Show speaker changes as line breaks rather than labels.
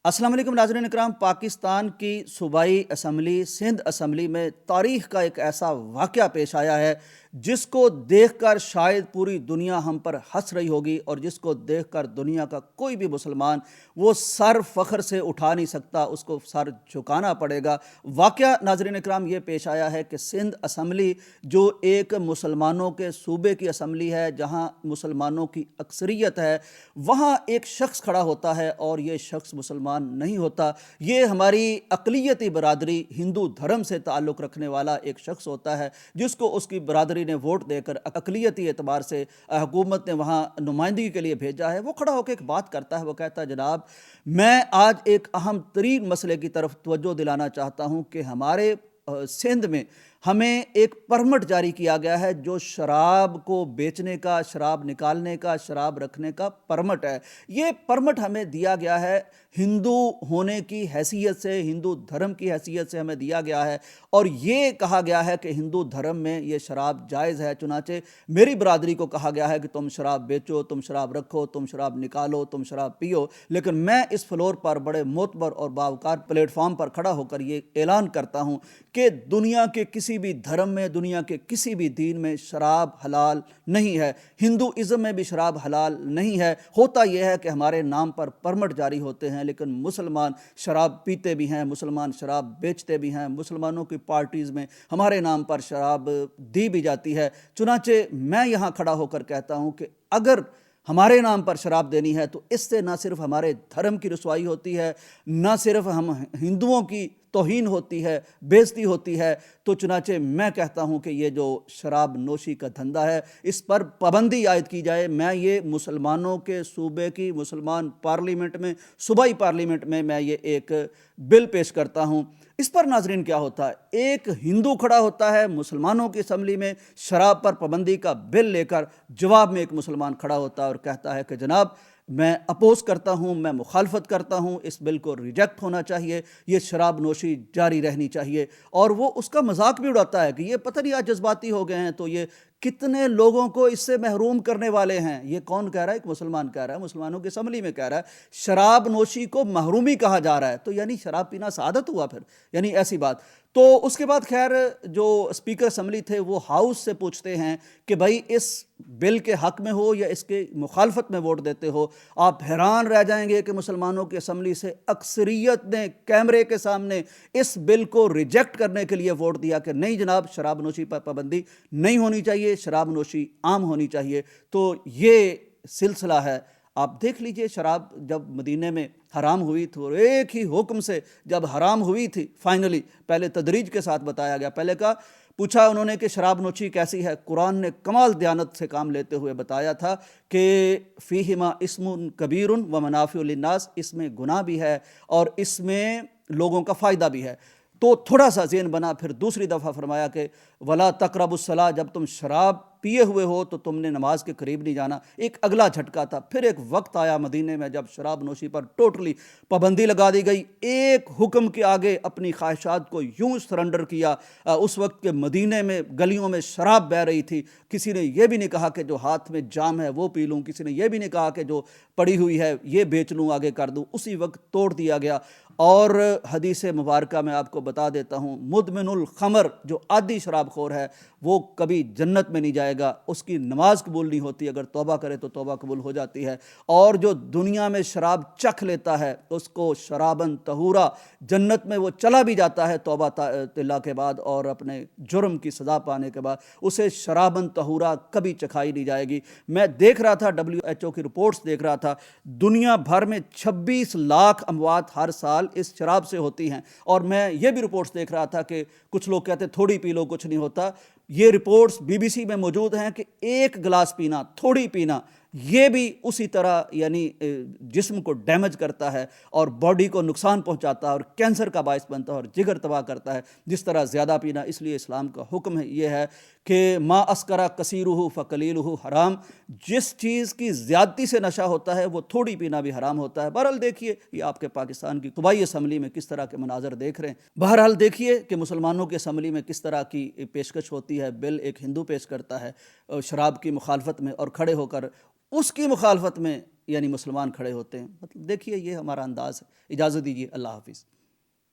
अस्सलाम वालेकुम नाज़रीन इकराम। पाकिस्तान की सूबाई असम्बली सिंध असम्बली में तारीख़ का एक ऐसा वाक़या पेश आया है जिसको देखकर शायद पूरी दुनिया हम पर हंस रही होगी, और जिसको देखकर दुनिया का कोई भी मुसलमान वो सर फ़ख्र से उठा नहीं सकता, उसको सर झुकाना पड़ेगा। वाक़या नाज़रीन इकराम ये पेश आया है कि सिंध असम्बली जो एक मुसलमानों के सूबे की असम्बली है, जहाँ मुसलमानों की अक्सरियत है, वहाँ एक शख्स खड़ा होता है और ये शख्स मुसलमान नहीं होता। ये हमारी अक़लियती बरादरी हिंदू धर्म से ताल्लुक़ रखने वाला एक शख्स होता है, जिसको उसकी बरादरी ने वोट देकर अक़लियती एतबार से हुकूमत ने वहाँ नुमाइंदगी के लिए भेजा है। वो खड़ा होकर एक बात करता है, वो कहता है, जनाब मैं आज एक अहम तरीन मसले की तरफ तवज्जो दिलाना चाहता हूँ कि हमारे सिंध में हमें एक परमिट जारी किया गया है जो शराब को बेचने का, शराब निकालने का, शराब रखने का परमिट है। ये परमिट हमें दिया गया है हिंदू होने की हैसियत से, हिंदू धर्म की हैसियत से हमें दिया गया है, और ये कहा गया है कि हिंदू धर्म में ये शराब जायज़ है। चुनाचे मेरी बरादरी को कहा गया है कि तुम शराब बेचो, तुम शराब रखो, तुम शराब निकालो, तुम शराब पियो, लेकिन मैं इस फ्लोर पर बड़े मोतबर और बावकार प्लेटफॉर्म पर खड़ा होकर ये ऐलान करता हूँ कि दुनिया के किसी भी धर्म में, दुनिया के किसी भी दीन में शराब हलाल नहीं है। हिंदुइज़्म में भी शराब हलाल नहीं है। होता यह है कि हमारे नाम पर परमिट जारी होते हैं, लेकिन मुसलमान शराब पीते भी हैं, मुसलमान शराब बेचते भी हैं, मुसलमानों की पार्टीज़ में हमारे नाम पर शराब दी भी जाती है। चुनाचे मैं यहाँ खड़ा होकर कहता हूँ कि अगर हमारे नाम पर शराब देनी है तो इससे ना सिर्फ हमारे धर्म की रुसवाई होती है, ना सिर्फ हम हिंदुओं की तौहीन होती है, बेइज्जती होती है। तो चुनाचे मैं कहता हूँ कि ये जो शराब नोशी का धंधा है, इस पर पाबंदी आयद की जाए। मैं ये मुसलमानों के सूबे की मुसलमान पार्लियामेंट में, सूबाई पार्लियामेंट में मैं ये एक बिल पेश करता हूँ। इस पर नाजरीन क्या होता है, एक हिंदू खड़ा होता है मुसलमानों की असम्बली में शराब पर पाबंदी का बिल लेकर, जवाब में एक मुसलमान खड़ा होता है और कहता है कि जनाब मैं अपोज करता हूँ, मैं मुखालफत करता हूँ, इस बिल को रिजेक्ट होना चाहिए, ये शराब नोशी जारी रहनी चाहिए। और वो उसका मजाक भी उड़ाता है कि ये पता नहीं आज जज्बाती हो गए हैं तो ये कितने लोगों को इससे महरूम करने वाले हैं। ये कौन कह रहा है? एक मुसलमान कह रहा है, मुसलमानों की असम्बली में कह रहा है शराब नोशी को महरूमी कहा जा रहा है, तो यानी शराब पीना सादत हुआ फिर, यानी ऐसी बात। तो उसके बाद खैर जो स्पीकर असम्बली थे वो हाउस से पूछते हैं कि भाई इस बिल के हक़ में हो या इसके मुखालफत में वोट देते हो। आप हैरान रह जाएंगे कि मुसलमानों की असम्बली से अक्सरियत ने कैमरे के सामने इस बिल को रिजेक्ट करने के लिए वोट दिया कि नहीं जनाब, शराब नोशी पर पाबंदी नहीं होनी चाहिए, शराब नोशी आम होनी चाहिए। तो ये सिलसिला है। आप देख लीजिए, शराब जब मदीने में हराम हुई थी और एक ही हुक्म से जब हराम हुई थी, फाइनली पहले तदरीज के साथ बताया गया। पहले का पूछा उन्होंने कि शराब नोशी कैसी है, कुरान ने कमाल दयानत से काम लेते हुए बताया था कि फ़ीहिमा इस्मुन कबीरुन व मनाफ़िउ लिन्नास, इसमें गुनाह भी है और इसमें लोगों का फ़ायदा भी है। तो थोड़ा सा ज़हन बना, फिर दूसरी दफ़ा फरमाया कि वला तक़रबुस्सलाह, जब तुम शराब पिए हुए हो तो तुमने नमाज के करीब नहीं जाना। एक अगला झटका था। फिर एक वक्त आया मदीने में जब शराब नोशी पर टोटली पाबंदी लगा दी गई। एक हुक्म के आगे अपनी ख्वाहिशात को यूं सरेंडर किया। उस वक्त के मदीने में गलियों में शराब बह रही थी। किसी ने यह भी नहीं कहा कि जो हाथ में जाम है वो पी लूँ, किसी ने यह भी नहीं कहा कि जो पड़ी हुई है ये बेच लूँ, आगे कर दूँ। उसी वक्त तोड़ दिया गया। और हदीस मुबारक में आपको बता देता हूँ, मुदमिनुल खमर, जो आदी शराबखोर है, वो कभी जन्नत में नहीं जाएगा, उसकी नमाज कबूल नहीं होती, अगर तौबा करे तो तौबा कबूल हो जाती है। और जो दुनिया में शराब चख लेता है उसको शराबन तहूरा, जन्नत में वो चला भी जाता है तौबा तिल्ला के बाद और अपने जुर्म की सज़ा पाने के बाद, उसे शराबन तहूरा कभी चखाई नहीं जाएगी। मैं देख रहा था, WHO की रिपोर्ट्स देख रहा था, दुनिया भर में 26 लाख अमवात हर साल इस शराब से होती हैं। और मैं ये भी रिपोर्ट्स देख रहा था कि कुछ लोग कहते थोड़ी पी लो कुछ नहीं होता। ये रिपोर्ट्स BBC में मौजूद हैं कि एक गिलास पीना, थोड़ी पीना, ये भी उसी तरह यानी जिस्म को डैमेज करता है और बॉडी को नुकसान पहुंचाता है और कैंसर का बायस बनता है और जिगर तबाह करता है जिस तरह ज़्यादा पीना। इसलिए इस्लाम का हुक्म है ये है कि मा अस्करा कसीरुहु फ़क़लीलुहु हराम, जिस चीज़ की ज़्यादती से नशा होता है वो थोड़ी पीना भी हराम होता है। बहरहाल देखिए ये आपके पाकिस्तान की सूबाई असम्बली में किस तरह के मनाजर देख रहे हैं। बहरहाल देखिए कि मुसलमानों की असम्बली में किस तरह की पेशकश होती है। बिल एक हिंदू पेश करता है शराब की मुखालफत में और खड़े होकर اس کی مخالفت میں یعنی مسلمان کھڑے ہوتے ہیں۔ مطلب دیکھیے یہ ہمارا انداز ہے۔ اجازت دیجیے، اللہ حافظ۔